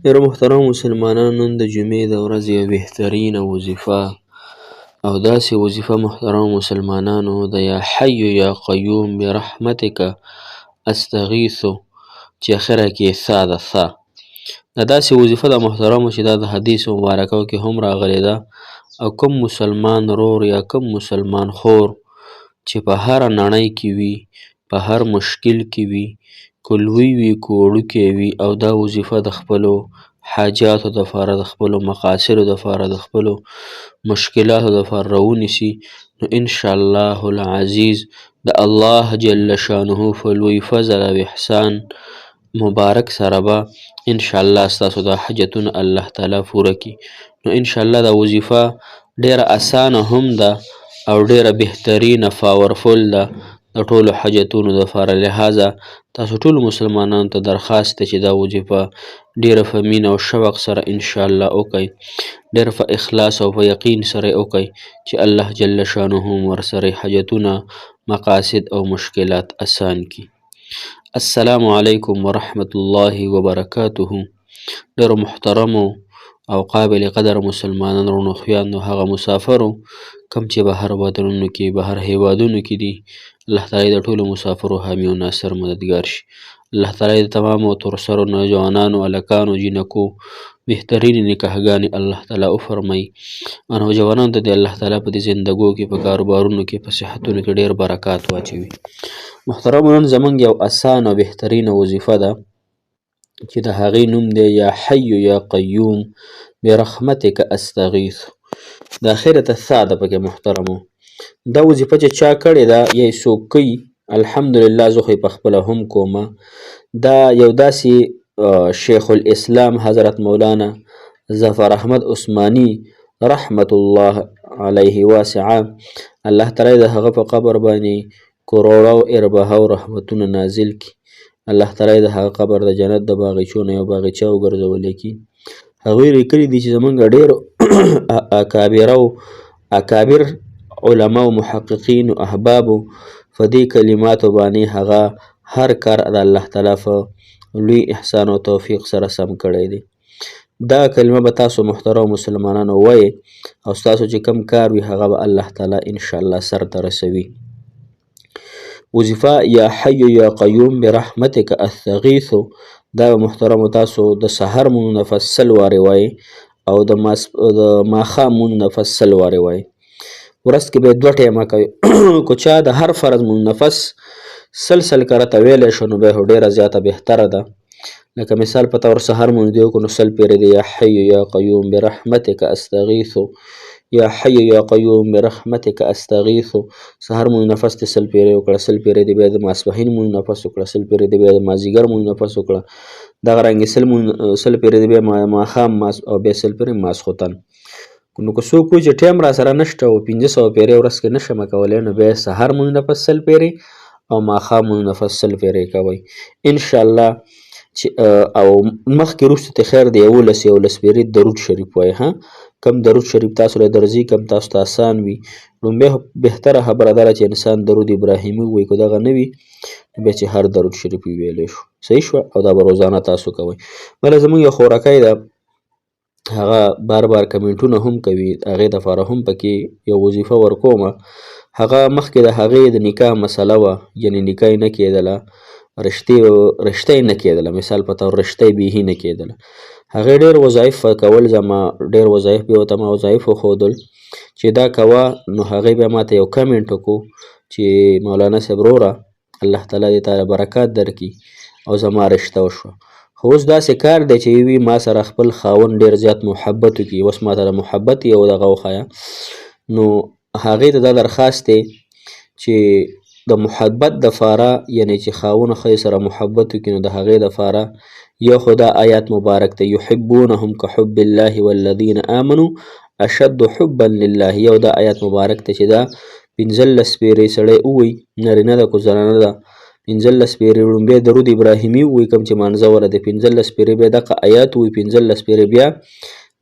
ډېرو محترمو مسلمانانو، نن د جمعې د ورځې یوه بهترینه وظیفه او داسې وظیفه محترمو مسلمانانو د یا حی یا قیوم برحمتک استغیثو چې اخره کې ثا ده ثا دا داسې وظیفه ده محترمو چې دا د حدیث مبارکو کې هم راغلې ده او کوم مسلمان رور یا کوم مسلمان خور چې په هره نړۍ کې وي، په هر مشکل کې وي، که لوی وي که وړوکی وي، او دا وظیفه د خپلو حاجاتو دپاره، د خپلو مقاصدو دپاره، د خپلو مشکلاتو دپاره راونیسي، نو انشاءالله العزیز د الله جل شانه په لوی فضل او احسان مبارک سره به انشاءالله ستاسو دا حاجتونه الله تعالی پوره کړي. نو انشاءالله دا وظیفه ډیره اسانه هم ده او ډیره بهترینه پاورفل ده د ټولو حاجتونو دپاره. لهذا تاسو ټولو مسلمانانو ته درخواست دی چې دا وظیفه ډیره په مینه او شوق سره انشاءالله وکئ، ډیره په اخلاص او په یقین سره وکئ چې الله جل شانه ورسره حاجتونه، مقاصد او مشکلات اسان کړي. السلام علیکم ورحمة الله وبرکاته. ډیرو محترمو او قابل قدر مسلمانانو ورونو خویندو، هغه مسافرو کوم چې بهر وطنونو کې، بهر هیوادونو کې دي، الله تعالی د ټولو مسافرو حامی او ناصر مددګار شي. الله تعالی د تمامو ترسرو نوجوانانو، هلکانو، جینکو بهترینې نکاحګانې الله تعالی وفرمایي او نوجوانانو ته د الله تعالی په دې زندګو کې، په کاروبارونو کې، په صحتونو کې ډېر برکات واچوي. محترمو، نن زموږ یو اسانه او بهترینه وظیفه ده چې د هغې نوم دی یا حی یا قیوم برحمتک استغیث. د اخره ته ثا ده پکې محترمو. دا وظیفه چې چا کړې ده یا یې څوک کوي، الحمدلله زه خو یې پخپله هم کومه. دا یو داسې شیخ الاسلام حضرت مولانا ظفر احمد عثماني رحمت الله علیه واسعه، الله تعالی د هغه په قبر باندې کروڑه او ارباحه او رحمتونه نازل کړي. الله تعالی د هغه قبر د جنت د باغچو نه یو باغچه وګرځولی کړي. هغوی لیکلي دي چې زموږ ډېرو اکابر علما او محققین او احبابو په دې کلماتو باندې هغه هر کار د الله تعالی په لوی احسان او توفیق سره سم کړی دی. دا کلمه به تاسو محترم مسلمانانو وایئ او ستاسو چې کوم کار وي هغه به الله تعالی انشاءالله سرته رسوي. وظیفه یا حی یا قیوم برحمتک استغیثو دا محترمو تاسو د سحر مونږ نه فصل وارې وایئ او د ماښام مونږ نه فصل وارې وایئ. ورځ کې به یې 2 ټیمه کوئ. که چا د هر فرض مونږ نفس سل کرته ویلی شو نو بیا خو ډېره زیاته بهتره ده. لکه مثال په طور سحر مونږ دې وکړو نو 100 پیرې دی یا حی یا قیوم برحمتک استغیثو، یا حی یا قیوم برحمتک استغیثو. سحر مونږ نفس دې 100 پیرې وکړه، 100 پیرې دې بیا د ماسپښین مونږ نفس وکړه، 100 پیرې دې بیا د مازدیګر مونږ نفس وکړه، دغه رنګې 100 پیرې دې بیا ماښام او بیا 100 پیرې ماسخوتن. نو که څوک وایي چې ټیم را سره نشته او 500 پیرې ورځ کې نشم کولی، نو بیا سحر مونږ نفس 100 پیرې او ماښام مونږ نفس 100 پیرې کوئ انشاءالله. او مخکې وروسته ته خیر د 11 پیرې درود شریف وایي. کم درود شریف تاسو له درځي، کم تاسو ته اسان وي. لومبی بهتره خبره دا ده چې انسان درود ابراهیمي ووایي، که دغه نه وي بیا چې هر درود شریف وویلی شو. صحیح شوه. او دا به روزانه تاسو کوئ. بله زموږ یو خورکی ده، هغه بار کمنټونه هم کوي، هغې دپاره هم پکې یو وظیفه ورکومه. هغه مخکې د هغې د نکاح مسله وه، یعنې نکاح یې نه کېدله، رشته یې نه کېدله، مثال په طور رشته یې بیخي نه کېدله. هغې ډېر وظایف کول، زما ډېر وظایف بیا ورته ما وظایف وښودل چې دا کوه. نو هغې بیا ما ته یو کمنټ وکړو چې مولانا صاحب وروره الله تعالی دې تا برکات درکړي او زما رشته وشوه. خو اوس داسې کار دی چې وي ما سره خپل خاوند ډېر زیات محبت وکړي، اوس ما ته د محبت یو دغه وښیه. نو هغې ته دا درخواست دی چې د محبت دپاره، یعنې چې خاوند ښځې سره محبت وکړي، نو د هغې دپاره یو خو دا آیات مبارک دی یحبونهم کحب الله والذین آمنوا اشد حبا لله. یو دا آیات مبارک دی چې دا 15 پیرې سړی ووایي، نارینه ده که زنانه ده، 15 پیرې لومبی درود ابراهیمي ووایي کوم چې مانځه وله دی، 15 پیرې بیا دغه آیات ووایي، 15 پیرې بیا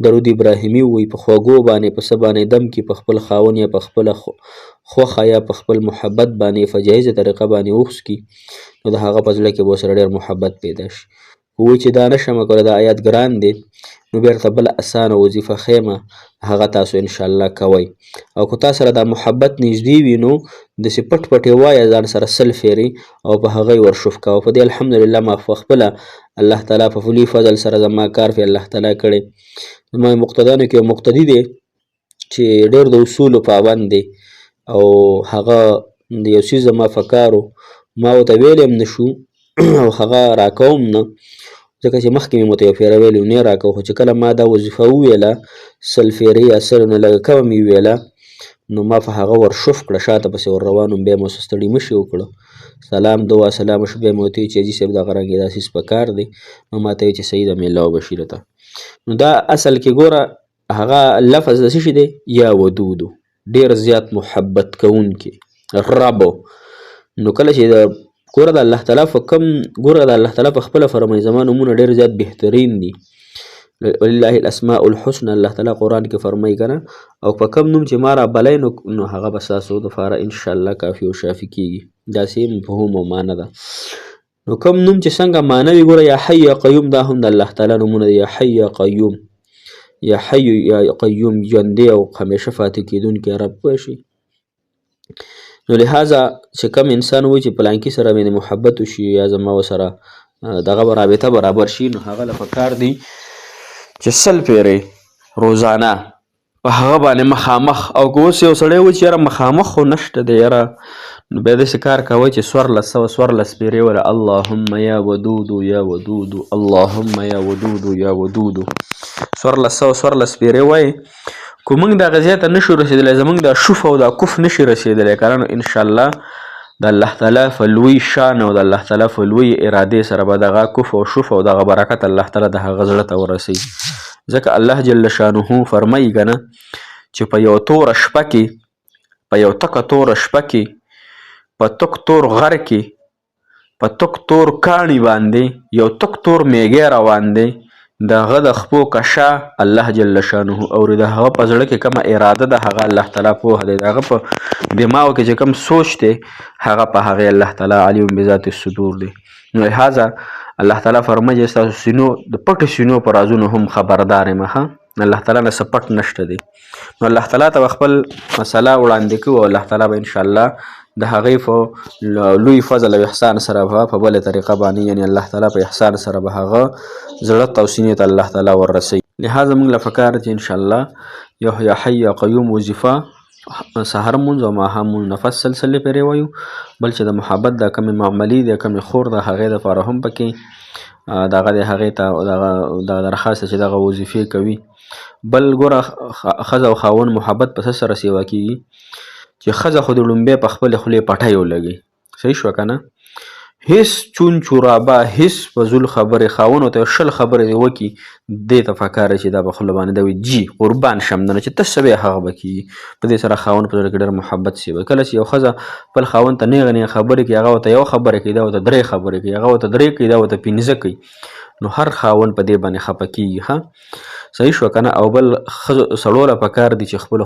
درود ابراهیمي ووایي. په خوږو باندې په څه باندې دم کې، په خپل خاوند یا په خپله خوښه یا په خپل محبت باندې په جایزه طریقه باندې وڅکي، نو د هغه په زړه کې به ورسره ډېر محبت پیدا شي. وایي چې دا نشمه کولی دا آیات ګران دی نو بیرته بله اسانه وظیفه ښیمه هغه تاسو انشاءالله کوئ او که تا سره دا محبت نږدې وي نو داسې پټ پټ یې وایه ځان سره 100 فیرې او په هغه یې ورشف کوه. په دې الحمدلله ما پخپله الله تعالی په لوی فضل سره زما کار پې الله تعالی کړی. زما مقتدیانو کې یو مقتدي دی چې ډېر د اصولو پابند دی او هغه د یو څیز زما په کار و ما ورته ویلی هم نه شو او هغه راکوم نه ځکه چې مخکې مې ورته یو فیره ویلې و نه یې راکوه. خو چې کله ما دا وظیفه وویله 100 فیرې یا 100 نه لږه کمه مې ویله نو ما په هغه ورشف کړه شاته پسې ور روان وم. بیا مې ورسه ستړي مشي وکړه سلام دعا سلام وشو. بیا مې ورته وویل چې حاجي صاحب دغه رنګې دا څیز په کار دی نو ما ته ویل چې صحیح ده میلاو به شي درته. نو دا اصل کې ګوره هغه لفظ د څه شي دی یا ودودو ډېر زیات محبت کوونکي رب. نو کله چې ګوره د الله تعالی په کوم ګوره د الله تعالی په خپله فرمایي زما نومونه ډېر زیات بهترین دي ولله الاسماء الحسنى الله تعالی قرآن کې فرمایي که نه او په کوم نوم چې ما را بلی نو هغه به ستاسو دپاره انشاءالله کافي او شافي کېږي. داسې مفهوم او معنه ده. نو کوم نوم چې څنګه معنه وي ګوره یا حی یا قیوم دا هم د الله تعالی نومونه دي. یا حی یا قیوم یا حی یا قیوم ژوندی او همیشه پاتې کېدونکی رب پوه شي. نو لهذا چې کم انسان وایي چې پلانکي سره مې محبت وشي یا زما ورسره دغه رابطه برابر شي نو هغه له پکار دی چې 100 پیرې روزانه په هغه باندې مخامخ او که اوس یو سړی وایي چې یاره مخامخ خو نشته دی یاره نو بیا داسې کار کوئ چې 1400 پیرې وله اللهم یا ودودو یا ودودو اللهم یا ودودو یا ودودو 1400 پیرې وایي. که موږ دغه ځای ته نشو رسېدلی زموږ دا شوف او دا کف نشي رسېدلی که نه نو انشاءالله د الله تعالی په لوی شان او د الله تعالی په لوی ارادې سره به دغه کف او شوف او دغه برکت الله تعالی د هغه زړه ته ورسوي. ځکه الله جل شانه فرمایي که نه چې په یو توره شپه کې په یو تکه توره شپه کې په تک تور غر کې په تک تور کاڼي باندې یو تک تور میږی روان دی د هغه د خپو کشه الله جل شانه اوري. د هغه په زړه کې کومه اراده ده هغه الله تعالی پوهه دی. د هغه په دماغو کې چې کوم سوچ دی هغه په هغې الله تعالی علیم بذات الصدور دی. نو لهذا الله تعالی فرمایي چې ستاسو سینو د پټو سینو په رازونو هم خبردار یم ښه الله تعالی نه څه پټ نشته دی. نو الله تعالی ته به خپل مسله وړاندې کوو او الله تعالی به انشاءالله د هغې په لوی فضل او احسان سره به په بله طریقه باندې یعنې الله تعالی په احسان سره به هغه زړه ته او سینې ته الله تعالی وررسوي. لهذا موږ له پکار چې انشاءالله یو یا حی یا قیوم وظیفه سحر مونځ او ماښام مونځ نفس سلسلې پرې وایو. بل چې د محبت دا کمې معاملې د کمې خور د هغې دپاره هم پکې دغه د هغې ته دغه درخواست چې دغه وظیفې کوي. بل ګوره ښځه او خاوند محبت په څه سره سیوا کېږي چې ښځه خو د لومبۍ په خپلې خولې پټۍ ولګي صحیح شوه که نه هیڅ چون چورابه هیڅ فضول خبرې خاوند ورته 100 خبرې دې وکړي دې ته پکار دی چې دا په خوله باندې دا وایي جي قربان شم نه چې ته څه وایې هغه به کېږي. په دې سره خاوند په زړه کې ډېر محبت سیوي. کله چې یو ښځه خپل خاوند ته نیغه نیغه خبرې کوي هغه ورته 1 خبره کوي دا ورته 3 خبرې کوي هغه ورته 3 کوي دا ورته 15 کوي نو هر خاوند په دې باندې خفه کېږي ښه صحیح شوه که نه. او بل ښځو سړو له پکار دي چې خپلو